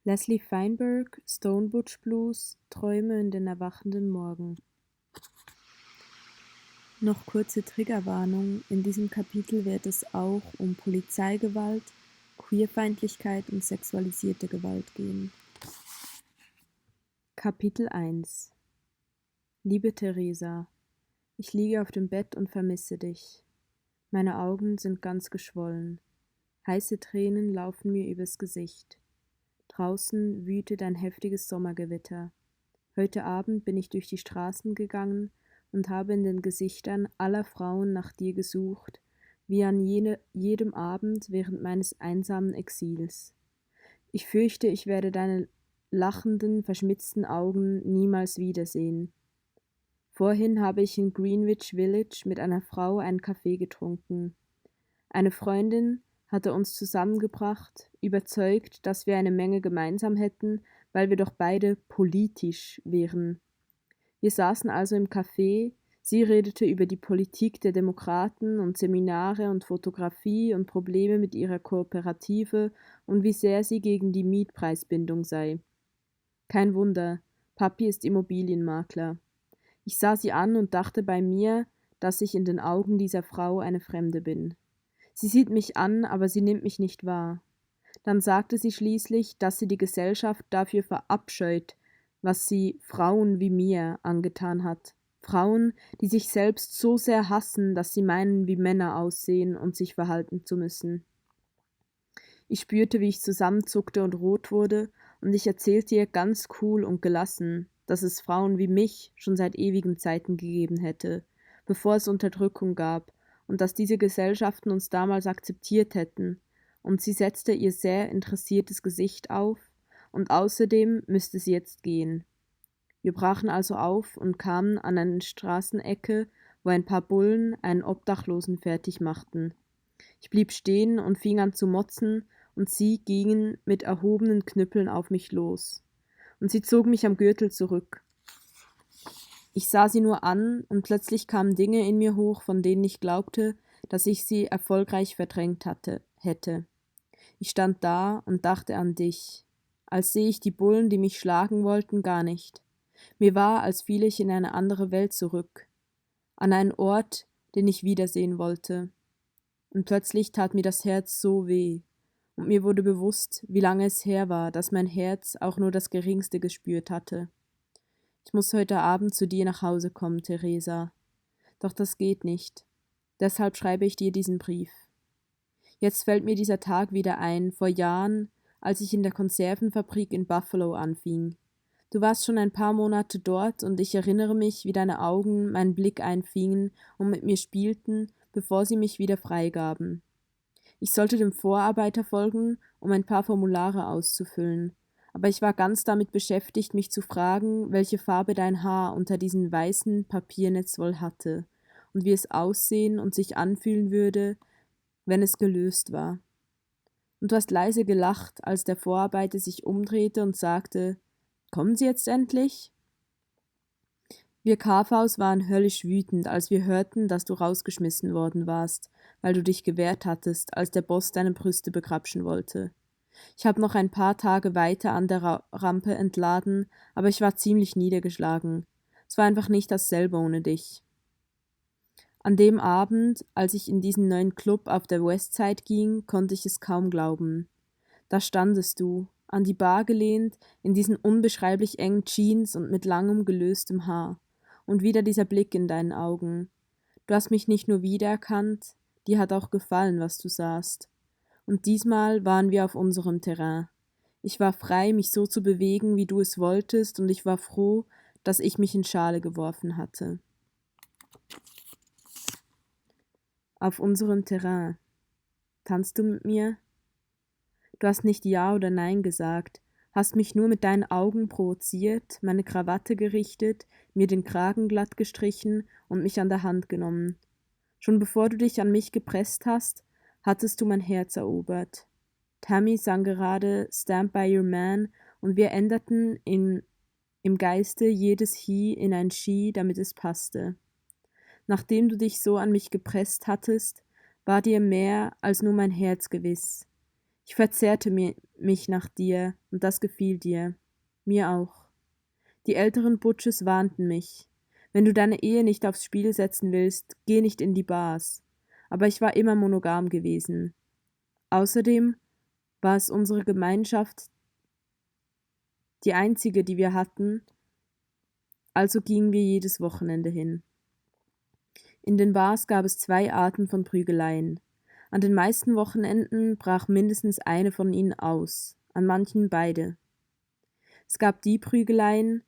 Leslie Feinberg, Stone Butch Blues, Träume in den erwachenden Morgen. Noch kurze Triggerwarnung: In diesem Kapitel wird es auch um Polizeigewalt, Queerfeindlichkeit und sexualisierte Gewalt gehen. Kapitel 1: Liebe Theresa, ich liege auf dem Bett und vermisse dich. Meine Augen sind ganz geschwollen. Heiße Tränen laufen mir übers Gesicht. Draußen wütet ein heftiges Sommergewitter. Heute Abend bin ich durch die Straßen gegangen und habe in den Gesichtern aller Frauen nach dir gesucht, wie an jedem Abend während meines einsamen Exils. Ich fürchte, ich werde deine lachenden, verschmitzten Augen niemals wiedersehen. Vorhin habe ich in Greenwich Village mit einer Frau einen Kaffee getrunken. Eine Freundin hatte uns zusammengebracht, überzeugt, dass wir eine Menge gemeinsam hätten, weil wir doch beide politisch wären. Wir saßen also im Café, sie redete über die Politik der Demokraten und Seminare und Fotografie und Probleme mit ihrer Kooperative und wie sehr sie gegen die Mietpreisbindung sei. Kein Wunder, Papi ist Immobilienmakler. Ich sah sie an und dachte bei mir, dass ich in den Augen dieser Frau eine Fremde bin. Sie sieht mich an, aber sie nimmt mich nicht wahr. Dann sagte sie schließlich, dass sie die Gesellschaft dafür verabscheut, was sie Frauen wie mir angetan hat. Frauen, die sich selbst so sehr hassen, dass sie meinen, wie Männer aussehen und sich verhalten zu müssen. Ich spürte, wie ich zusammenzuckte und rot wurde, und ich erzählte ihr ganz cool und gelassen, dass es Frauen wie mich schon seit ewigen Zeiten gegeben hätte, bevor es Unterdrückung gab, und dass diese Gesellschaften uns damals akzeptiert hätten, und sie setzte ihr sehr interessiertes Gesicht auf, und außerdem müsste sie jetzt gehen. Wir brachen also auf und kamen an eine Straßenecke, wo ein paar Bullen einen Obdachlosen fertig machten. Ich blieb stehen und fing an zu motzen, und sie gingen mit erhobenen Knüppeln auf mich los. Und sie zogen mich am Gürtel zurück. Ich sah sie nur an, und plötzlich kamen Dinge in mir hoch, von denen ich glaubte, dass ich sie erfolgreich verdrängt hätte. Ich stand da und dachte an dich. Als sehe ich die Bullen, die mich schlagen wollten, gar nicht. Mir war, als fiele ich in eine andere Welt zurück, an einen Ort, den ich wiedersehen wollte. Und plötzlich tat mir das Herz so weh, und mir wurde bewusst, wie lange es her war, dass mein Herz auch nur das Geringste gespürt hatte. Ich muss heute Abend zu dir nach Hause kommen, Theresa. Doch das geht nicht. Deshalb schreibe ich dir diesen Brief. Jetzt fällt mir dieser Tag wieder ein, vor Jahren, als ich in der Konservenfabrik in Buffalo anfing. Du warst schon ein paar Monate dort, und ich erinnere mich, wie deine Augen meinen Blick einfingen und mit mir spielten, bevor sie mich wieder freigaben. Ich sollte dem Vorarbeiter folgen, um ein paar Formulare auszufüllen, aber ich war ganz damit beschäftigt, mich zu fragen, welche Farbe dein Haar unter diesem weißen Papiernetz wohl hatte und wie es aussehen und sich anfühlen würde, wenn es gelöst war. Und du hast leise gelacht, als der Vorarbeiter sich umdrehte und sagte: Kommen Sie jetzt endlich? Wir KVs waren höllisch wütend, als wir hörten, dass du rausgeschmissen worden warst, weil du dich gewehrt hattest, als der Boss deine Brüste begrapschen wollte. Ich habe noch ein paar Tage weiter an der Rampe entladen, aber ich war ziemlich niedergeschlagen. Es war einfach nicht dasselbe ohne dich. An dem Abend, als ich in diesen neuen Club auf der Westside ging, konnte ich es kaum glauben. Da standest du, an die Bar gelehnt, in diesen unbeschreiblich engen Jeans und mit langem gelöstem Haar. Und wieder dieser Blick in deinen Augen. Du hast mich nicht nur wiedererkannt, dir hat auch gefallen, was du sahst. Und diesmal waren wir auf unserem Terrain. Ich war frei, mich so zu bewegen, wie du es wolltest, und ich war froh, dass ich mich in Schale geworfen hatte. Auf unserem Terrain. Tanzt du mit mir? Du hast nicht Ja oder Nein gesagt, hast mich nur mit deinen Augen provoziert, meine Krawatte gerichtet, mir den Kragen glatt gestrichen und mich an der Hand genommen. Schon bevor du dich an mich gepresst hast, hattest du mein Herz erobert. Tammy sang gerade Stand by Your Man, und wir änderten im Geiste jedes He in ein She, damit es passte. Nachdem du dich so an mich gepresst hattest, war dir mehr als nur mein Herz gewiss. Ich verzehrte mich nach dir, und das gefiel dir. Mir auch. Die älteren Butches warnten mich. Wenn du deine Ehe nicht aufs Spiel setzen willst, geh nicht in die Bars. Aber ich war immer monogam gewesen. Außerdem war es unsere Gemeinschaft die einzige, die wir hatten, also gingen wir jedes Wochenende hin. In den Bars gab es 2 Arten von Prügeleien. An den meisten Wochenenden brach mindestens eine von ihnen aus, an manchen beide. Es gab die Prügeleien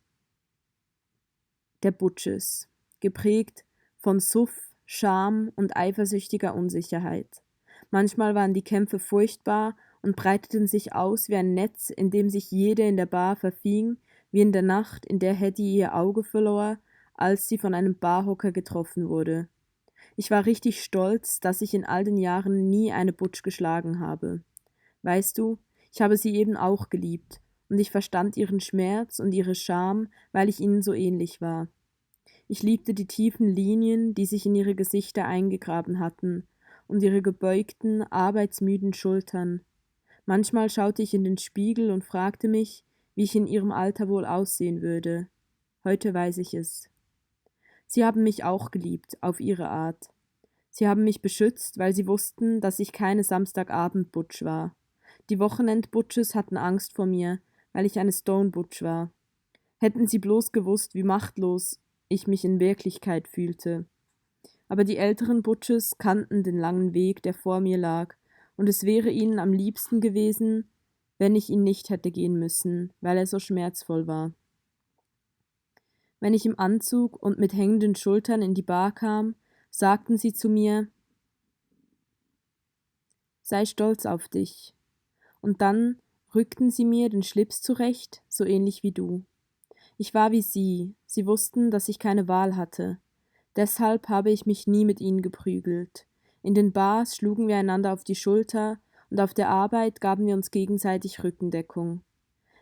der Butches, geprägt von Suff, Scham und eifersüchtiger Unsicherheit. Manchmal waren die Kämpfe furchtbar und breiteten sich aus wie ein Netz, in dem sich jede in der Bar verfing, wie in der Nacht, in der Hetty ihr Auge verlor, als sie von einem Barhocker getroffen wurde. Ich war richtig stolz, dass ich in all den Jahren nie eine Butch geschlagen habe. Weißt du, ich habe sie eben auch geliebt, und ich verstand ihren Schmerz und ihre Scham, weil ich ihnen so ähnlich war. Ich liebte die tiefen Linien, die sich in ihre Gesichter eingegraben hatten, und ihre gebeugten, arbeitsmüden Schultern. Manchmal schaute ich in den Spiegel und fragte mich, wie ich in ihrem Alter wohl aussehen würde. Heute weiß ich es. Sie haben mich auch geliebt, auf ihre Art. Sie haben mich beschützt, weil sie wussten, dass ich keine Samstagabend-Butch war. Die Wochenend-Butches hatten Angst vor mir, weil ich eine Stone-Butch war. Hätten sie bloß gewusst, wie machtlos ich mich in Wirklichkeit fühlte. Aber die älteren Butches kannten den langen Weg, der vor mir lag, und es wäre ihnen am liebsten gewesen, wenn ich ihn nicht hätte gehen müssen, weil er so schmerzvoll war. Wenn ich im Anzug und mit hängenden Schultern in die Bar kam, sagten sie zu mir, sei stolz auf dich. Und dann rückten sie mir den Schlips zurecht, so ähnlich wie du. Ich war wie sie wussten, dass ich keine Wahl hatte. Deshalb habe ich mich nie mit ihnen geprügelt. In den Bars schlugen wir einander auf die Schulter und auf der Arbeit gaben wir uns gegenseitig Rückendeckung.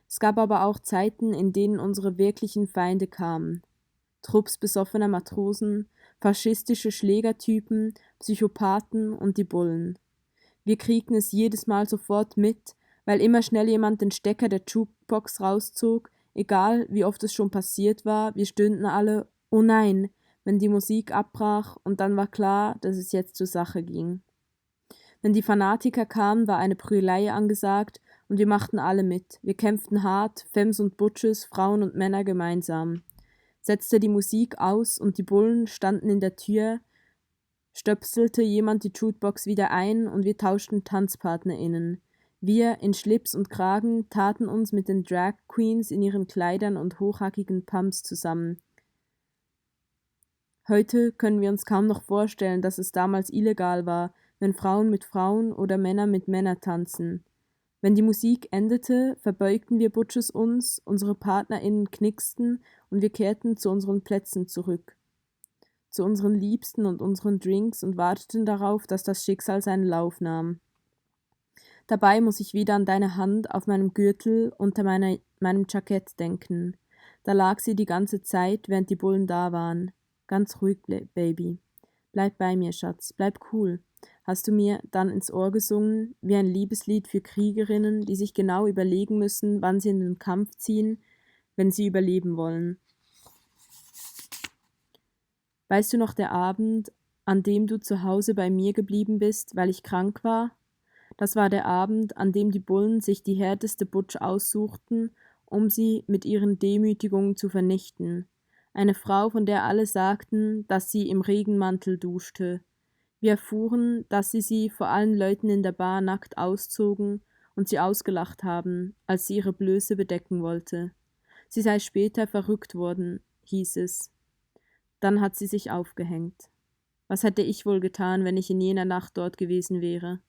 Es gab aber auch Zeiten, in denen unsere wirklichen Feinde kamen. Trupps besoffener Matrosen, faschistische Schlägertypen, Psychopathen und die Bullen. Wir kriegten es jedes Mal sofort mit, weil immer schnell jemand den Stecker der Jukebox rauszog, egal wie oft es schon passiert war, wir stöhnten alle, oh nein, wenn die Musik abbrach und dann war klar, dass es jetzt zur Sache ging. Wenn die Fanatiker kamen, war eine Prügelei angesagt und wir machten alle mit. Wir kämpften hart, Femmes und Butches, Frauen und Männer gemeinsam. Setzte die Musik aus und die Bullen standen in der Tür, stöpselte jemand die Jukebox wieder ein und wir tauschten TanzpartnerInnen. Wir in Schlips und Kragen taten uns mit den Drag Queens in ihren Kleidern und hochhackigen Pumps zusammen. Heute können wir uns kaum noch vorstellen, dass es damals illegal war, wenn Frauen mit Frauen oder Männer mit Männern tanzen. Wenn die Musik endete, verbeugten wir Butches uns, unsere PartnerInnen knicksten und wir kehrten zu unseren Plätzen zurück, zu unseren Liebsten und unseren Drinks und warteten darauf, dass das Schicksal seinen Lauf nahm. Dabei muss ich wieder an deine Hand auf meinem Gürtel unter meinem Jackett denken. Da lag sie die ganze Zeit, während die Bullen da waren. Ganz ruhig, Baby. Bleib bei mir, Schatz, bleib cool. Hast du mir dann ins Ohr gesungen, wie ein Liebeslied für Kriegerinnen, die sich genau überlegen müssen, wann sie in den Kampf ziehen, wenn sie überleben wollen. Weißt du noch der Abend, an dem du zu Hause bei mir geblieben bist, weil ich krank war? Das war der Abend, an dem die Bullen sich die härteste Butch aussuchten, um sie mit ihren Demütigungen zu vernichten. Eine Frau, von der alle sagten, dass sie im Regenmantel duschte. Wir erfuhren, dass sie vor allen Leuten in der Bar nackt auszogen und sie ausgelacht haben, als sie ihre Blöße bedecken wollte. Sie sei später verrückt worden, hieß es. Dann hat sie sich aufgehängt. Was hätte ich wohl getan, wenn ich in jener Nacht dort gewesen wäre?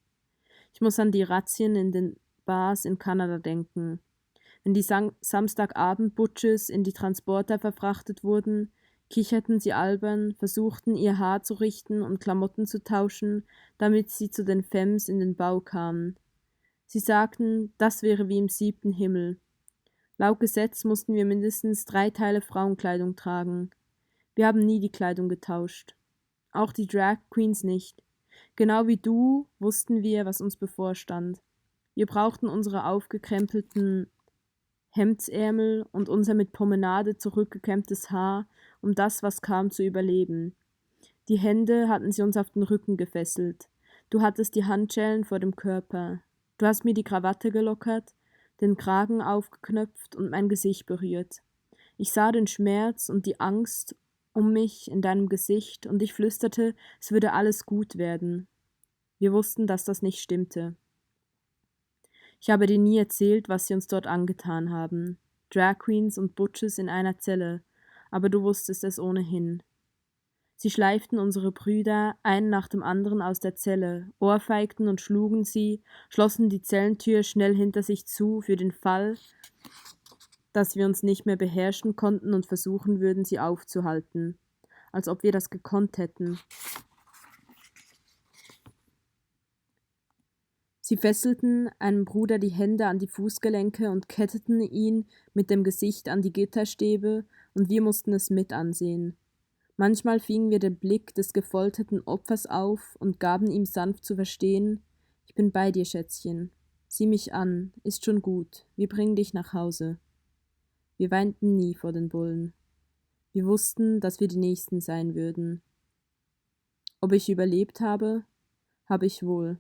Ich muss an die Razzien in den Bars in Kanada denken. Wenn die Samstagabend-Butches in die Transporter verfrachtet wurden, kicherten sie albern, versuchten ihr Haar zu richten und Klamotten zu tauschen, damit sie zu den Femmes in den Bau kamen. Sie sagten, das wäre wie im 7. Himmel. Laut Gesetz mussten wir mindestens 3 Teile Frauenkleidung tragen. Wir haben nie die Kleidung getauscht. Auch die Drag Queens nicht. Genau wie du wussten wir, was uns bevorstand. Wir brauchten unsere aufgekrempelten Hemdsärmel und unser mit Pomenade zurückgekämmtes Haar, um das, was kam, zu überleben. Die Hände hatten sie uns auf den Rücken gefesselt. Du hattest die Handschellen vor dem Körper. Du hast mir die Krawatte gelockert, den Kragen aufgeknöpft und mein Gesicht berührt. Ich sah den Schmerz und die Angst um mich in deinem Gesicht und ich flüsterte, es würde alles gut werden. Wir wussten, dass das nicht stimmte. Ich habe dir nie erzählt, was sie uns dort angetan haben. Drag Queens und Butches in einer Zelle, aber du wusstest es ohnehin. Sie schleiften unsere Brüder einen nach dem anderen aus der Zelle, ohrfeigten und schlugen sie, schlossen die Zellentür schnell hinter sich zu für den Fall, dass wir uns nicht mehr beherrschen konnten und versuchen würden, sie aufzuhalten, als ob wir das gekonnt hätten. Sie fesselten einem Bruder die Hände an die Fußgelenke und ketteten ihn mit dem Gesicht an die Gitterstäbe, und wir mussten es mit ansehen. Manchmal fingen wir den Blick des gefolterten Opfers auf und gaben ihm sanft zu verstehen, ich bin bei dir, Schätzchen. Sieh mich an, ist schon gut, wir bringen dich nach Hause. Wir weinten nie vor den Bullen. Wir wussten, dass wir die Nächsten sein würden. Ob ich überlebt habe, habe ich wohl.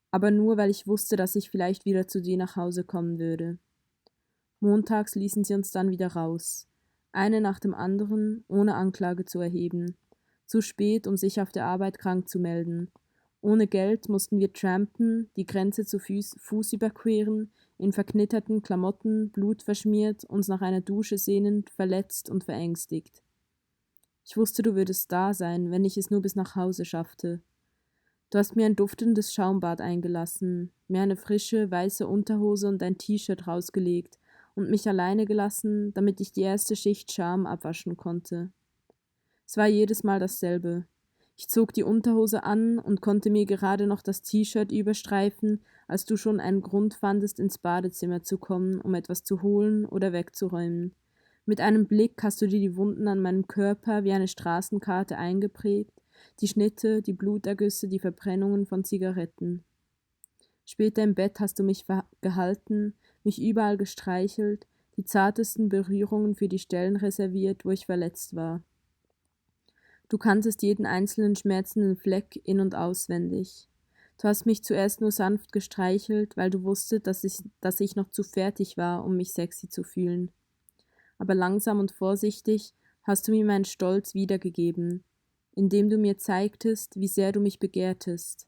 Aber nur, weil ich wusste, dass ich vielleicht wieder zu dir nach Hause kommen würde. Montags ließen sie uns dann wieder raus, eine nach dem anderen, ohne Anklage zu erheben, zu spät, um sich auf der Arbeit krank zu melden. Ohne Geld mussten wir trampen, die Grenze zu Fuß überqueren, in verknitterten Klamotten, blutverschmiert, uns nach einer Dusche sehnend, verletzt und verängstigt. Ich wusste, du würdest da sein, wenn ich es nur bis nach Hause schaffte. Du hast mir ein duftendes Schaumbad eingelassen, mir eine frische, weiße Unterhose und ein T-Shirt rausgelegt und mich alleine gelassen, damit ich die erste Schicht Scham abwaschen konnte. Es war jedes Mal dasselbe. Ich zog die Unterhose an und konnte mir gerade noch das T-Shirt überstreifen, als du schon einen Grund fandest, ins Badezimmer zu kommen, um etwas zu holen oder wegzuräumen. Mit einem Blick hast du dir die Wunden an meinem Körper wie eine Straßenkarte eingeprägt, die Schnitte, die Blutergüsse, die Verbrennungen von Zigaretten. Später im Bett hast du mich gehalten, mich überall gestreichelt, die zartesten Berührungen für die Stellen reserviert, wo ich verletzt war. Du kanntest jeden einzelnen schmerzenden Fleck in- und auswendig. Du hast mich zuerst nur sanft gestreichelt, weil du wusstest, dass ich noch zu fertig war, um mich sexy zu fühlen. Aber langsam und vorsichtig hast du mir meinen Stolz wiedergegeben, indem du mir zeigtest, wie sehr du mich begehrtest.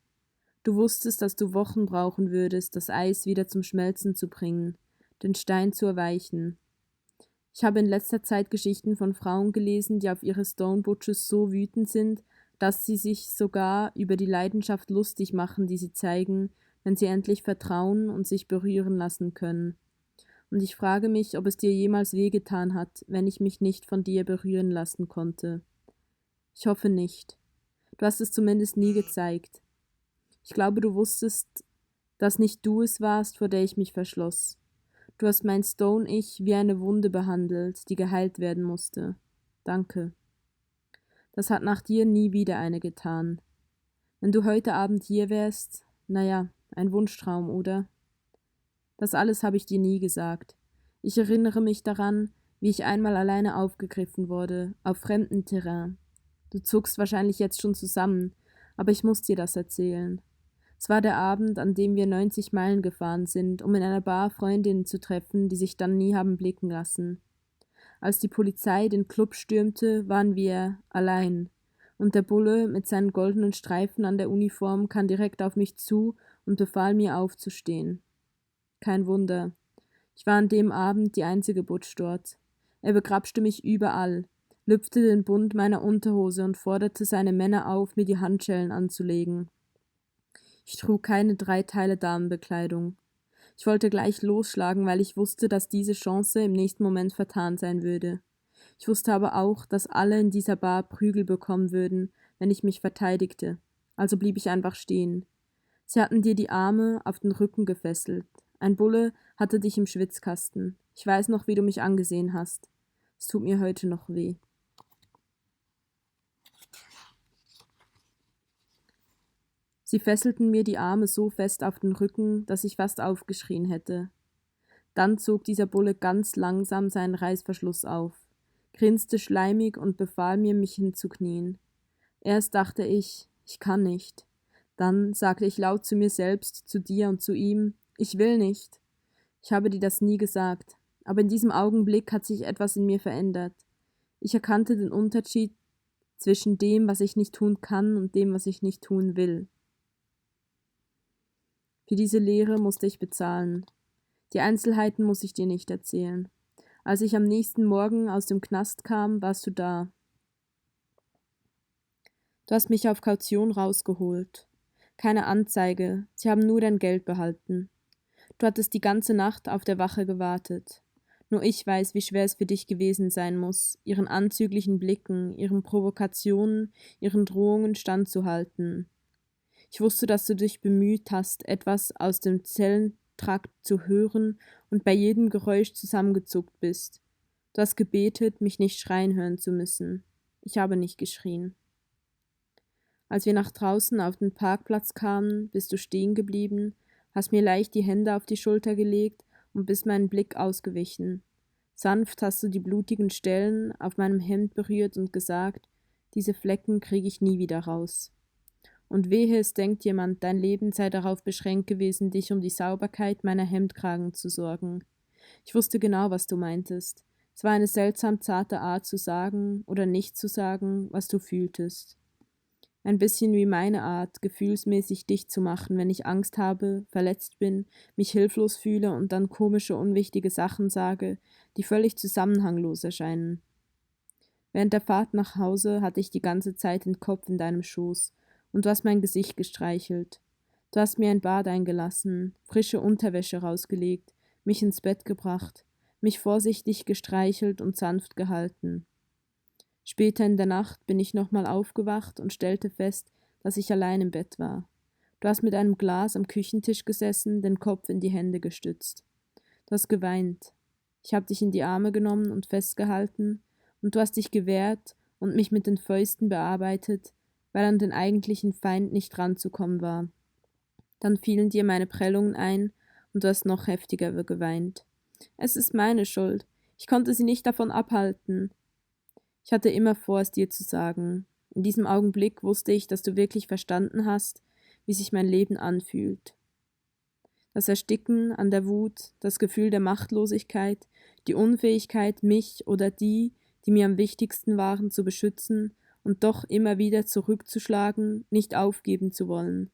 Du wusstest, dass du Wochen brauchen würdest, das Eis wieder zum Schmelzen zu bringen, den Stein zu erweichen. Ich habe in letzter Zeit Geschichten von Frauen gelesen, die auf ihre Stone Butches so wütend sind, dass sie sich sogar über die Leidenschaft lustig machen, die sie zeigen, wenn sie endlich vertrauen und sich berühren lassen können. Und ich frage mich, ob es dir jemals wehgetan hat, wenn ich mich nicht von dir berühren lassen konnte. Ich hoffe nicht. Du hast es zumindest nie gezeigt. Ich glaube, du wusstest, dass nicht du es warst, vor der ich mich verschloss. Du hast mein Stone-Ich wie eine Wunde behandelt, die geheilt werden musste. Danke. Das hat nach dir nie wieder eine getan. Wenn du heute Abend hier wärst, naja, ein Wunschtraum, oder? Das alles habe ich dir nie gesagt. Ich erinnere mich daran, wie ich einmal alleine aufgegriffen wurde, auf fremdem Terrain. Du zuckst wahrscheinlich jetzt schon zusammen, aber ich muss dir das erzählen. Es war der Abend, an dem wir 90 Meilen gefahren sind, um in einer Bar Freundinnen zu treffen, die sich dann nie haben blicken lassen. Als die Polizei den Club stürmte, waren wir allein, und der Bulle mit seinen goldenen Streifen an der Uniform kam direkt auf mich zu und befahl mir aufzustehen. Kein Wunder. Ich war an dem Abend die einzige Butch dort. Er begrapschte mich überall, lüpfte den Bund meiner Unterhose und forderte seine Männer auf, mir die Handschellen anzulegen. Ich trug keine 3 Teile Damenbekleidung. Ich wollte gleich losschlagen, weil ich wusste, dass diese Chance im nächsten Moment vertan sein würde. Ich wusste aber auch, dass alle in dieser Bar Prügel bekommen würden, wenn ich mich verteidigte. Also blieb ich einfach stehen. Sie hatten dir die Arme auf den Rücken gefesselt. Ein Bulle hatte dich im Schwitzkasten. Ich weiß noch, wie du mich angesehen hast. Es tut mir heute noch weh. Sie fesselten mir die Arme so fest auf den Rücken, dass ich fast aufgeschrien hätte. Dann zog dieser Bulle ganz langsam seinen Reißverschluss auf, grinste schleimig und befahl mir, mich hinzuknien. Erst dachte ich kann nicht. Dann sagte ich laut zu mir selbst, zu dir und zu ihm, ich will nicht. Ich habe dir das nie gesagt, aber in diesem Augenblick hat sich etwas in mir verändert. Ich erkannte den Unterschied zwischen dem, was ich nicht tun kann und dem, was ich nicht tun will. Für diese Lehre musste ich bezahlen. Die Einzelheiten muss ich dir nicht erzählen. Als ich am nächsten Morgen aus dem Knast kam, warst du da. Du hast mich auf Kaution rausgeholt. Keine Anzeige, sie haben nur dein Geld behalten. Du hattest die ganze Nacht auf der Wache gewartet. Nur ich weiß, wie schwer es für dich gewesen sein muss, ihren anzüglichen Blicken, ihren Provokationen, ihren Drohungen standzuhalten. Ich wusste, dass du dich bemüht hast, etwas aus dem Zellentrakt zu hören und bei jedem Geräusch zusammengezuckt bist. Du hast gebetet, mich nicht schreien hören zu müssen. Ich habe nicht geschrien. Als wir nach draußen auf den Parkplatz kamen, bist du stehen geblieben, hast mir leicht die Hände auf die Schulter gelegt und bist meinen Blick ausgewichen. Sanft hast du die blutigen Stellen auf meinem Hemd berührt und gesagt, diese Flecken kriege ich nie wieder raus. Und wehe, es denkt jemand, dein Leben sei darauf beschränkt gewesen, dich um die Sauberkeit meiner Hemdkragen zu sorgen. Ich wusste genau, was du meintest. Es war eine seltsam zarte Art zu sagen oder nicht zu sagen, was du fühltest. Ein bisschen wie meine Art, gefühlsmäßig dicht zu machen, wenn ich Angst habe, verletzt bin, mich hilflos fühle und dann komische, unwichtige Sachen sage, die völlig zusammenhanglos erscheinen. Während der Fahrt nach Hause hatte ich die ganze Zeit den Kopf in deinem Schoß und du hast mein Gesicht gestreichelt. Du hast mir ein Bad eingelassen, frische Unterwäsche rausgelegt, mich ins Bett gebracht, mich vorsichtig gestreichelt und sanft gehalten. Später in der Nacht bin ich nochmal aufgewacht und stellte fest, dass ich allein im Bett war. Du hast mit einem Glas am Küchentisch gesessen, den Kopf in die Hände gestützt. Du hast geweint. Ich habe dich in die Arme genommen und festgehalten, und du hast dich gewehrt und mich mit den Fäusten bearbeitet, weil an den eigentlichen Feind nicht ranzukommen war. Dann fielen dir meine Prellungen ein, und du hast noch heftiger geweint. Es ist meine Schuld. Ich konnte sie nicht davon abhalten. Ich hatte immer vor, es dir zu sagen. In diesem Augenblick wusste ich, dass du wirklich verstanden hast, wie sich mein Leben anfühlt. Das Ersticken an der Wut, das Gefühl der Machtlosigkeit, die Unfähigkeit, mich oder die mir am wichtigsten waren, zu beschützen und doch immer wieder zurückzuschlagen, nicht aufgeben zu wollen.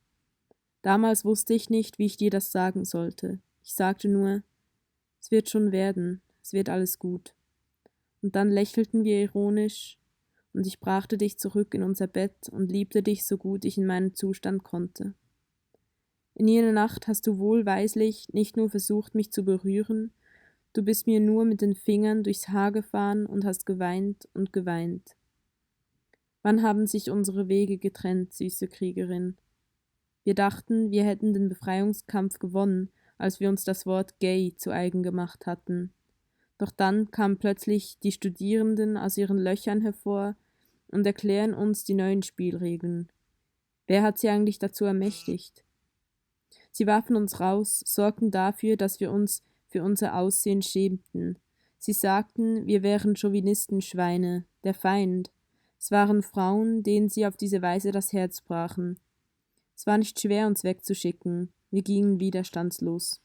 Damals wusste ich nicht, wie ich dir das sagen sollte. Ich sagte nur, es wird schon werden, es wird alles gut. Und dann lächelten wir ironisch, und ich brachte dich zurück in unser Bett und liebte dich so gut ich in meinem Zustand konnte. In jener Nacht hast du wohlweislich nicht nur versucht, mich zu berühren, du bist mir nur mit den Fingern durchs Haar gefahren und hast geweint und geweint. Wann haben sich unsere Wege getrennt, süße Kriegerin? Wir dachten, wir hätten den Befreiungskampf gewonnen, als wir uns das Wort gay zu eigen gemacht hatten. Doch dann kamen plötzlich die Studierenden aus ihren Löchern hervor und erklären uns die neuen Spielregeln. Wer hat sie eigentlich dazu ermächtigt? Sie warfen uns raus, sorgten dafür, dass wir uns für unser Aussehen schämten. Sie sagten, wir wären Chauvinistenschweine, der Feind. Es waren Frauen, denen sie auf diese Weise das Herz brachen. Es war nicht schwer, uns wegzuschicken. Wir gingen widerstandslos.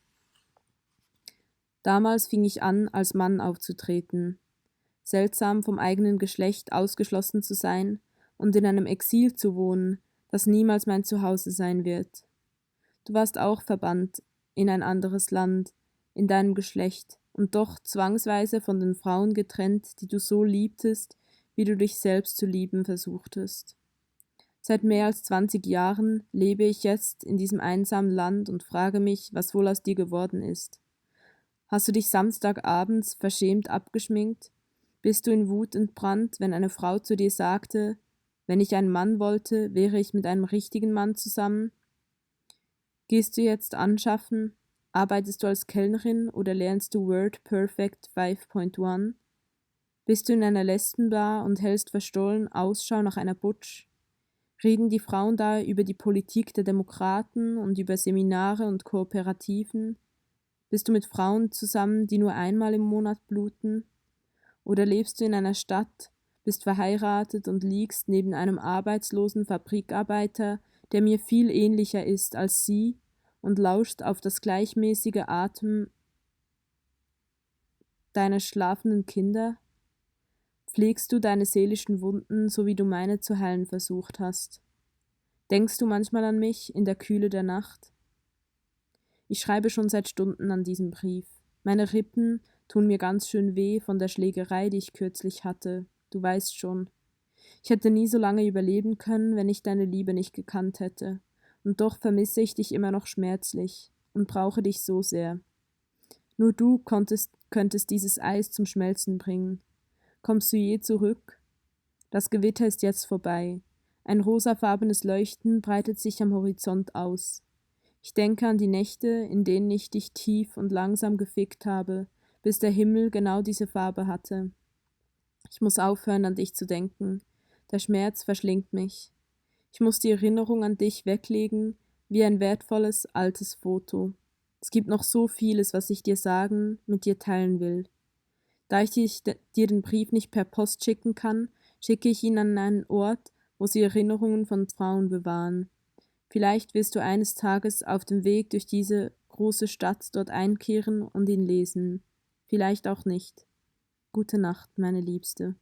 Damals fing ich an, als Mann aufzutreten. Seltsam vom eigenen Geschlecht ausgeschlossen zu sein und in einem Exil zu wohnen, das niemals mein Zuhause sein wird. Du warst auch verbannt in ein anderes Land, in deinem Geschlecht, und doch zwangsweise von den Frauen getrennt, die du so liebtest, wie du dich selbst zu lieben versuchtest. Seit mehr als 20 Jahren lebe ich jetzt in diesem einsamen Land und frage mich, was wohl aus dir geworden ist. Hast du dich Samstagabends verschämt abgeschminkt? Bist du in Wut entbrannt, wenn eine Frau zu dir sagte, wenn ich einen Mann wollte, wäre ich mit einem richtigen Mann zusammen? Gehst du jetzt anschaffen? Arbeitest du als Kellnerin oder lernst du Word Perfect 5.1? Bist du in einer Lesbenbar und hältst verstohlen Ausschau nach einer Butch? Reden die Frauen da über die Politik der Demokraten und über Seminare und Kooperativen? Bist du mit Frauen zusammen, die nur einmal im Monat bluten? Oder lebst du in einer Stadt, bist verheiratet und liegst neben einem arbeitslosen Fabrikarbeiter, der mir viel ähnlicher ist als sie, und lauscht auf das gleichmäßige Atmen deiner schlafenden Kinder? Pflegst du deine seelischen Wunden, so wie du meine zu heilen versucht hast? Denkst du manchmal an mich in der Kühle der Nacht? Ich schreibe schon seit Stunden an diesem Brief. Meine Rippen tun mir ganz schön weh von der Schlägerei, die ich kürzlich hatte. Du weißt schon. Ich hätte nie so lange überleben können, wenn ich deine Liebe nicht gekannt hätte. Und doch vermisse ich dich immer noch schmerzlich und brauche dich so sehr. Nur du könntest dieses Eis zum Schmelzen bringen. Kommst du je zurück? Das Gewitter ist jetzt vorbei. Ein rosafarbenes Leuchten breitet sich am Horizont aus. Ich denke an die Nächte, in denen ich dich tief und langsam gefickt habe, bis der Himmel genau diese Farbe hatte. Ich muss aufhören, an dich zu denken. Der Schmerz verschlingt mich. Ich muss die Erinnerung an dich weglegen, wie ein wertvolles, altes Foto. Es gibt noch so vieles, was ich dir sagen, mit dir teilen will. Da ich dir den Brief nicht per Post schicken kann, schicke ich ihn an einen Ort, wo sie Erinnerungen von Frauen bewahren. Vielleicht wirst du eines Tages auf dem Weg durch diese große Stadt dort einkehren und ihn lesen. Vielleicht auch nicht. Gute Nacht, meine Liebste.